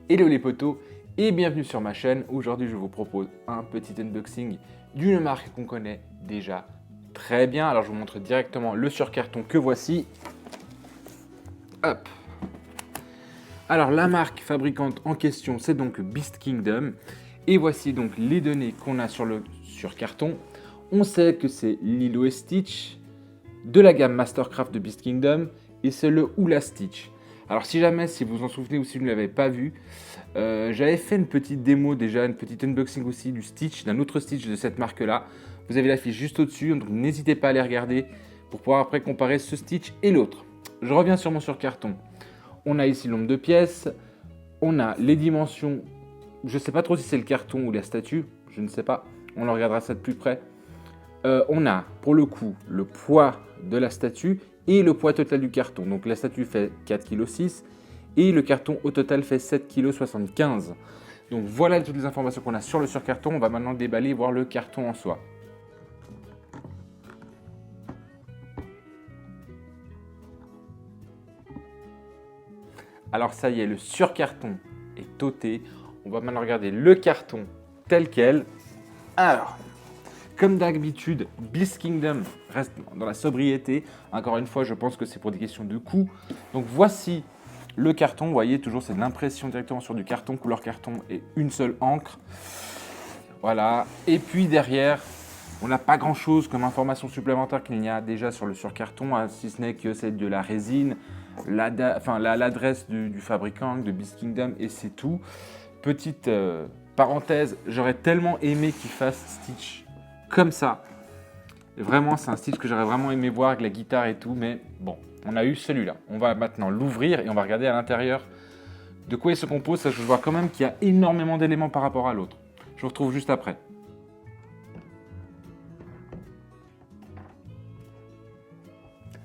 Hello les potos et bienvenue sur ma chaîne. Aujourd'hui je vous propose un petit unboxing d'une marque qu'on connaît déjà très bien. Alors je vous montre directement le surcarton que voici. Hop. Alors la marque fabricante en question c'est donc Beast Kingdom. Et voici donc les données qu'on a sur le surcarton. On sait que c'est Lilo et Stitch de la gamme Mastercraft de Beast Kingdom et c'est le Hula Stitch. Alors si jamais, si vous vous en souvenez ou si vous ne l'avez pas vu, j'avais fait une petite démo déjà, une petite unboxing aussi du Stitch, d'un autre Stitch de cette marque-là. Vous avez la fiche juste au-dessus, donc n'hésitez pas à aller regarder pour pouvoir après comparer ce Stitch et l'autre. Je reviens sur mon surcarton. On a ici le nombre de pièces, on a les dimensions, je ne sais pas trop si c'est le carton ou la statue, je ne sais pas, on le regardera ça de plus près. On a pour le coup le poids de la statue et le poids total du carton. Donc la statue fait 4,6 kg et le carton au total fait 7,75 kg. Donc voilà toutes les informations qu'on a sur le surcarton. On va maintenant déballer et voir le carton en soi. Alors ça y est, le surcarton est ôté. On va maintenant regarder le carton tel quel. Alors, comme d'habitude, Beast Kingdom reste dans la sobriété. Encore une fois, je pense que c'est pour des questions de coût. Donc voici le carton. Vous voyez, toujours c'est de l'impression directement sur du carton, couleur carton et une seule encre. Voilà. Et puis derrière, on n'a pas grand-chose comme information supplémentaire qu'il n'y a déjà sur le surcarton, hein, si ce n'est que c'est de la résine, l'adresse du fabricant, de Beast Kingdom, et c'est tout. Petite parenthèse, j'aurais tellement aimé qu'il fasse Stitch comme ça. Et vraiment, c'est un Stitch que j'aurais vraiment aimé voir avec la guitare et tout, mais bon, on a eu celui-là. On va maintenant l'ouvrir et on va regarder à l'intérieur de quoi il se compose. Ça, je vois quand même qu'il y a énormément d'éléments par rapport à l'autre. Je vous retrouve juste après.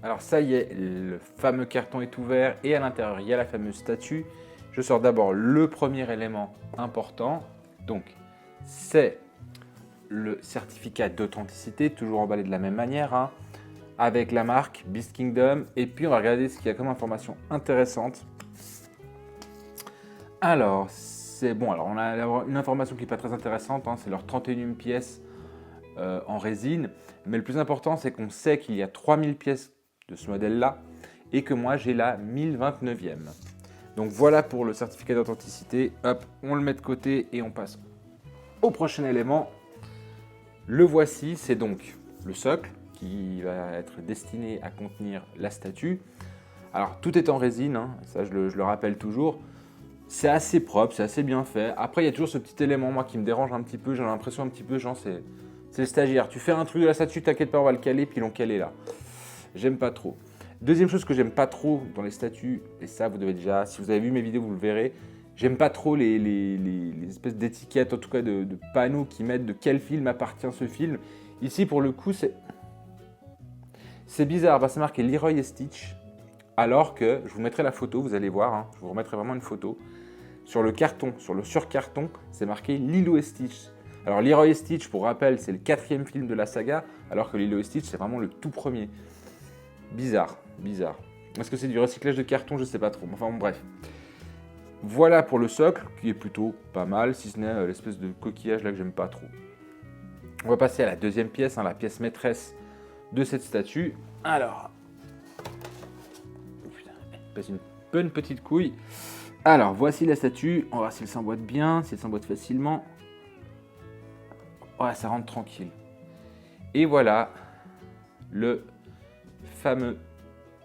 Alors ça y est, le fameux carton est ouvert et à l'intérieur, il y a la fameuse statue. Je sors d'abord le premier élément important. Donc, c'est le certificat d'authenticité, toujours emballé de la même manière, hein, avec la marque Beast Kingdom. Et puis, on va regarder ce qu'il y a comme information intéressante. Alors, c'est bon. Alors, on a une information qui n'est pas très intéressante, hein, c'est leur 31e pièce en résine. Mais le plus important, c'est qu'on sait qu'il y a 3000 pièces de ce modèle-là et que moi, j'ai la 1029e. Donc voilà pour le certificat d'authenticité. Hop, on le met de côté et on passe au prochain élément. Le voici, c'est donc le socle qui va être destiné à contenir la statue. Alors tout est en résine, hein, ça je le rappelle toujours. C'est assez propre, c'est assez bien fait. Après il y a toujours ce petit élément moi qui me dérange un petit peu, j'ai l'impression un petit peu genre c'est le stagiaire. Tu fais un truc de la statue, t'inquiète pas on va le caler, puis ils l'ont calé là. J'aime pas trop. Deuxième chose que j'aime pas trop dans les statues, et ça vous devez déjà, si vous avez vu mes vidéos vous le verrez, j'aime pas trop les espèces d'étiquettes, en tout cas de panneaux qui mettent de quel film appartient ce film. Ici pour le coup c'est bizarre, bah, c'est marqué Leroy et Stitch, alors que, je vous mettrai la photo, vous allez voir, hein, je vous remettrai vraiment une photo. Sur le carton, sur le surcarton, c'est marqué Lilo et Stitch. Alors Leroy et Stitch, pour rappel, c'est le 4e film de la saga, alors que Lilo et Stitch c'est vraiment le tout premier. Bizarre, bizarre. Est-ce que c'est du recyclage de carton? Je sais pas trop. Enfin bon, bref. Voilà pour le socle, qui est plutôt pas mal, si ce n'est l'espèce de coquillage là que j'aime pas trop. On va passer à la deuxième pièce, hein, la pièce maîtresse de cette statue. Alors, oh putain, elle passe une bonne petite couille. Alors, voici la statue. On va voir si elle s'emboîte bien, si elle s'emboîte facilement. Ouais, ça rentre tranquille. Et voilà le fameux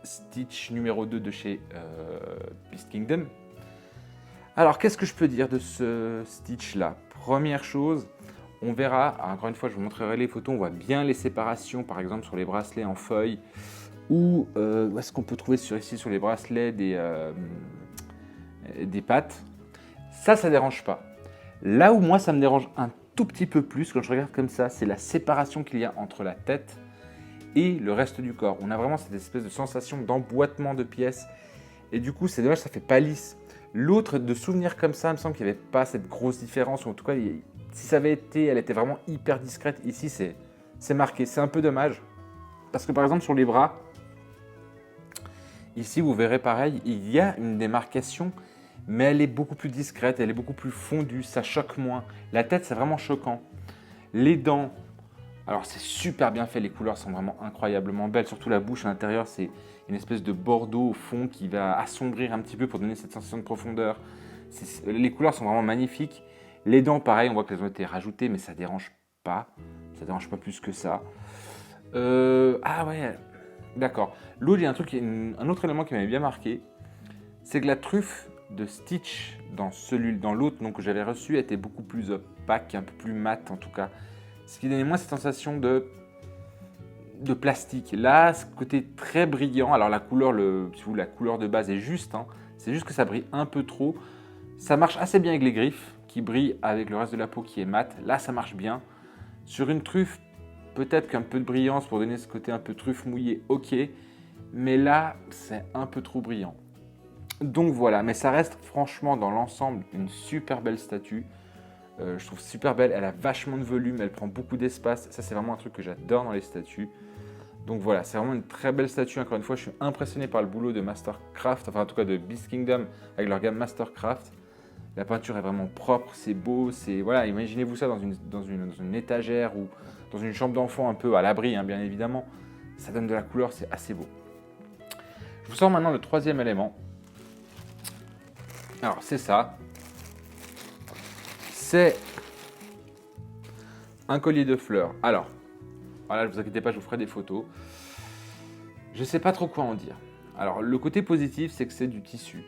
Stitch numéro 2 de chez Beast Kingdom. Alors, qu'est-ce que je peux dire de ce Stitch-là? Première chose, on verra, encore une fois, je vous montrerai les photos, on voit bien les séparations, par exemple, sur les bracelets en feuille, ou où est-ce qu'on peut trouver ici sur les bracelets des pattes. Ça ne dérange pas. Là où moi, ça me dérange un tout petit peu plus, quand je regarde comme ça, c'est la séparation qu'il y a entre la tête et le reste du corps. On a vraiment cette espèce de sensation d'emboîtement de pièces, et du coup, c'est dommage, ça fait pas lisse. L'autre, de souvenir comme ça, il me semble qu'il n'y avait pas cette grosse différence, ou en tout cas, si ça avait été, elle était vraiment hyper discrète. Ici, c'est marqué, c'est un peu dommage. Parce que par exemple, sur les bras, ici, vous verrez pareil, il y a une démarcation, mais elle est beaucoup plus discrète, elle est beaucoup plus fondue, ça choque moins. La tête, c'est vraiment choquant. Les dents, alors c'est super bien fait, les couleurs sont vraiment incroyablement belles, surtout la bouche à l'intérieur, c'est une espèce de bordeaux au fond qui va assombrir un petit peu pour donner cette sensation de profondeur. Les couleurs sont vraiment magnifiques. Les dents, pareil, on voit qu'elles ont été rajoutées, mais ça dérange pas. Ça dérange pas plus que ça. Ah ouais, d'accord. L'autre, il y a un autre élément qui m'avait bien marqué, c'est que la truffe de Stitch dans l'autre que j'avais reçu était beaucoup plus opaque, un peu plus mat en tout cas. Ce qui donnait moins cette sensation de plastique. Là, ce côté très brillant, alors la couleur, la couleur de base est juste, hein, c'est juste que ça brille un peu trop. Ça marche assez bien avec les griffes qui brillent avec le reste de la peau qui est mat. Là, ça marche bien. Sur une truffe, peut-être qu'un peu de brillance pour donner ce côté un peu truffe mouillée, ok. Mais là, c'est un peu trop brillant. Donc voilà, mais ça reste franchement dans l'ensemble une super belle statue. Je trouve super belle, elle a vachement de volume, elle prend beaucoup d'espace. Ça, c'est vraiment un truc que j'adore dans les statues. Donc voilà, c'est vraiment une très belle statue. Encore une fois, je suis impressionné par le boulot de Mastercraft, enfin en tout cas de Beast Kingdom avec leur gamme Mastercraft. La peinture est vraiment propre, c'est beau, c'est voilà. Imaginez-vous ça dans une étagère ou dans une chambre d'enfant un peu à l'abri, hein, bien évidemment. Ça donne de la couleur, c'est assez beau. Je vous sors maintenant le troisième élément. Alors c'est ça. C'est un collier de fleurs. Alors, voilà, ne vous inquiétez pas, je vous ferai des photos. Je ne sais pas trop quoi en dire. Alors, le côté positif, c'est que c'est du tissu.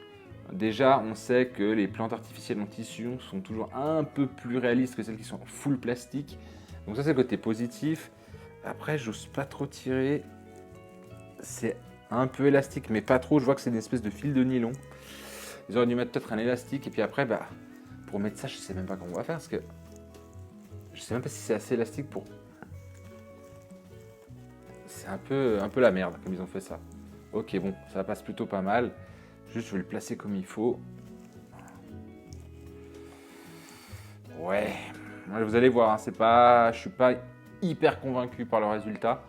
Déjà, on sait que les plantes artificielles en tissu sont toujours un peu plus réalistes que celles qui sont en full plastique. Donc ça, c'est le côté positif. Après, j'ose pas trop tirer. C'est un peu élastique, mais pas trop. Je vois que c'est une espèce de fil de nylon. Ils auraient dû mettre peut-être un élastique. Et puis après, pour mettre ça, je sais même pas comment on va faire. Parce que je sais même pas si c'est assez élastique pour... C'est un peu la merde comme ils ont fait ça. Ok, bon, ça passe plutôt pas mal. Juste, je vais le placer comme il faut. Ouais, vous allez voir, hein, je suis pas hyper convaincu par le résultat.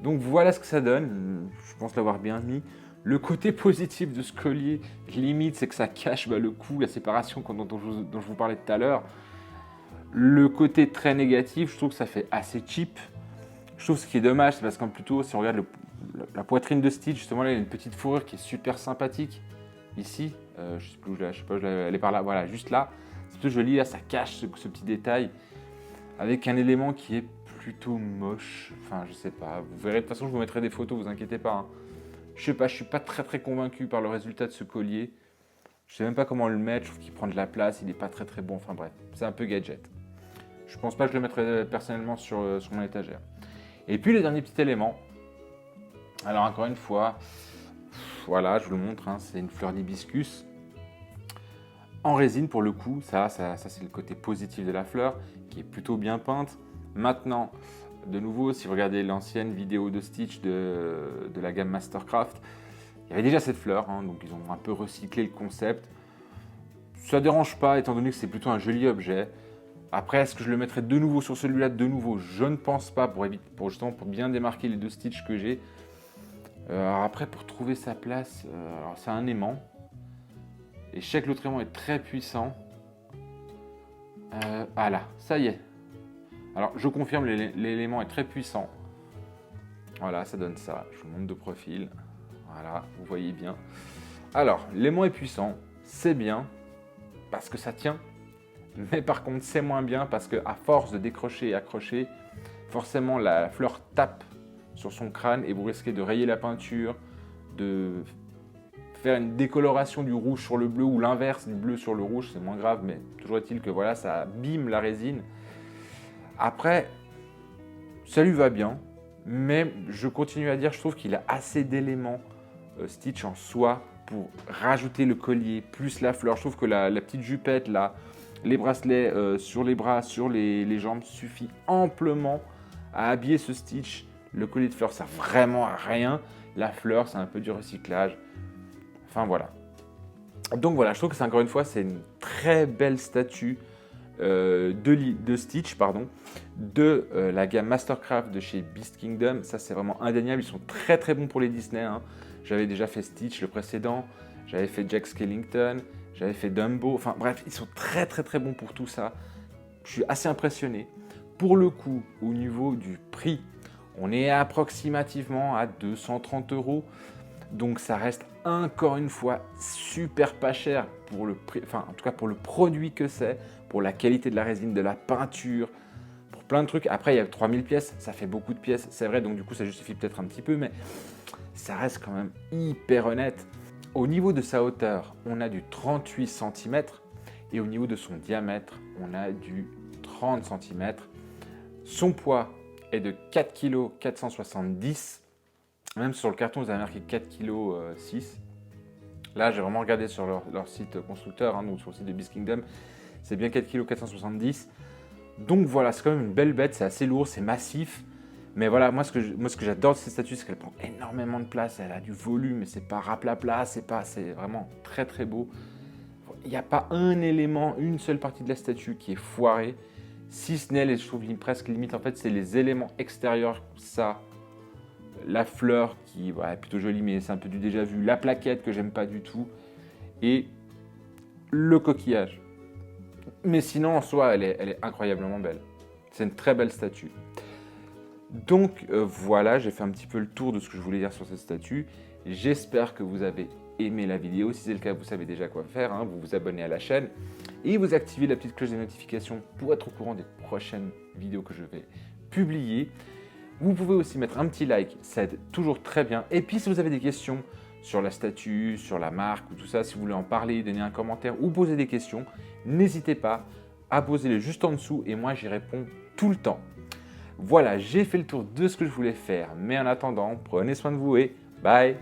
Donc voilà ce que ça donne. Je pense l'avoir bien mis. Le côté positif de ce collier, limite, c'est que ça cache le cou, la séparation dont je vous parlais tout à l'heure. Le côté très négatif, je trouve que ça fait assez cheap. Je trouve ce qui est dommage, c'est parce qu'en plutôt, si on regarde la poitrine de Stitch, justement là, il y a une petite fourrure qui est super sympathique. Ici, je sais plus où elle est par là, voilà, juste là. C'est plutôt joli, là, ça cache ce petit détail. Avec un élément qui est plutôt moche. Enfin, je sais pas, vous verrez, de toute façon, je vous mettrai des photos, vous inquiétez pas. Hein. Je sais pas, je suis pas très convaincu par le résultat de ce collier. Je sais même pas comment le mettre, je trouve qu'il prend de la place, il est pas très bon, enfin bref, c'est un peu gadget. Je pense pas que je le mettrai personnellement sur mon étagère. Et puis le dernier petit élément, alors encore une fois, voilà, je vous le montre, hein, c'est une fleur d'hibiscus en résine pour le coup. Ça c'est le côté positif de la fleur qui est plutôt bien peinte. Maintenant, de nouveau, si vous regardez l'ancienne vidéo de Stitch de la gamme Mastercraft, il y avait déjà cette fleur, hein, donc ils ont un peu recyclé le concept. Ça ne dérange pas étant donné que c'est plutôt un joli objet. Après, est-ce que je le mettrai de nouveau sur celui-là de nouveau? Je ne pense pas, justement pour bien démarquer les deux Stitch que j'ai. Alors après, pour trouver sa place, alors c'est un aimant. Et je sais que l'autre aimant est très puissant. Ah là, ça y est. Alors, je confirme, l'élément est très puissant. Voilà, ça donne ça. Je vous montre de profil. Voilà, vous voyez bien. Alors, l'aimant est puissant, c'est bien, parce que ça tient. Mais par contre, c'est moins bien parce qu'à force de décrocher et accrocher, forcément la fleur tape sur son crâne et vous risquez de rayer la peinture, de faire une décoloration du rouge sur le bleu ou l'inverse du bleu sur le rouge, c'est moins grave, mais toujours est-il que voilà, ça abîme la résine. Après, ça lui va bien, mais je continue à dire, je trouve qu'il a assez d'éléments Stitch en soi pour rajouter le collier, plus la fleur. Je trouve que la petite jupette là, les bracelets sur les bras, sur les jambes suffit amplement à habiller ce Stitch. Le collier de fleurs sert vraiment à rien. La fleur, c'est un peu du recyclage. Enfin voilà. Donc voilà, je trouve que c'est encore une fois, c'est une très belle statue de Stitch, de la gamme Mastercraft de chez Beast Kingdom. Ça, c'est vraiment indéniable. Ils sont très bons pour les Disney. Hein. J'avais déjà fait Stitch, le précédent. j'avais fait Jack Skellington, j'avais fait Dumbo. Enfin bref, ils sont très très très bons pour tout ça. Je suis assez impressionné. Pour le coup, au niveau du prix, on est approximativement à 230 €. Donc ça reste encore une fois super pas cher pour le prix, enfin en tout cas pour le produit que c'est, pour la qualité de la résine, de la peinture, pour plein de trucs. Après il y a 3000 pièces, ça fait beaucoup de pièces, c'est vrai, donc du coup ça justifie peut-être un petit peu, mais ça reste quand même hyper honnête. Au niveau de sa hauteur, on a du 38 cm et au niveau de son diamètre, on a du 30 cm. Son poids est de 4 kg 470. Même sur le carton, vous avez marqué 4 kg 6. Là, j'ai vraiment regardé sur leur site constructeur, donc sur le site de Beast Kingdom, c'est bien 4 kg 470. Donc voilà, c'est quand même une belle bête, c'est assez lourd, c'est massif. Mais voilà, moi ce que j'adore de cette statue, c'est qu'elle prend énormément de place, elle a du volume, et c'est pas raplapla, c'est vraiment très très beau. Il n'y a pas un élément, une seule partie de la statue qui est foirée, si ce n'est, je trouve presque limite, en fait, c'est les éléments extérieurs, ça, la fleur qui est plutôt jolie, mais c'est un peu du déjà vu, la plaquette que j'aime pas du tout, et le coquillage. Mais sinon, en soi, elle est incroyablement belle. C'est une très belle statue. Donc voilà, j'ai fait un petit peu le tour de ce que je voulais dire sur cette statue. J'espère que vous avez aimé la vidéo. Si c'est le cas, vous savez déjà quoi faire. Vous vous abonnez à la chaîne et vous activez la petite cloche des notifications pour être au courant des prochaines vidéos que je vais publier. Vous pouvez aussi mettre un petit like, ça aide toujours très bien. Et puis si vous avez des questions sur la statue, sur la marque ou tout ça, si vous voulez en parler, donner un commentaire ou poser des questions, n'hésitez pas à poser les juste en dessous et moi j'y réponds tout le temps. Voilà, j'ai fait le tour de ce que je voulais faire, mais en attendant, prenez soin de vous et bye!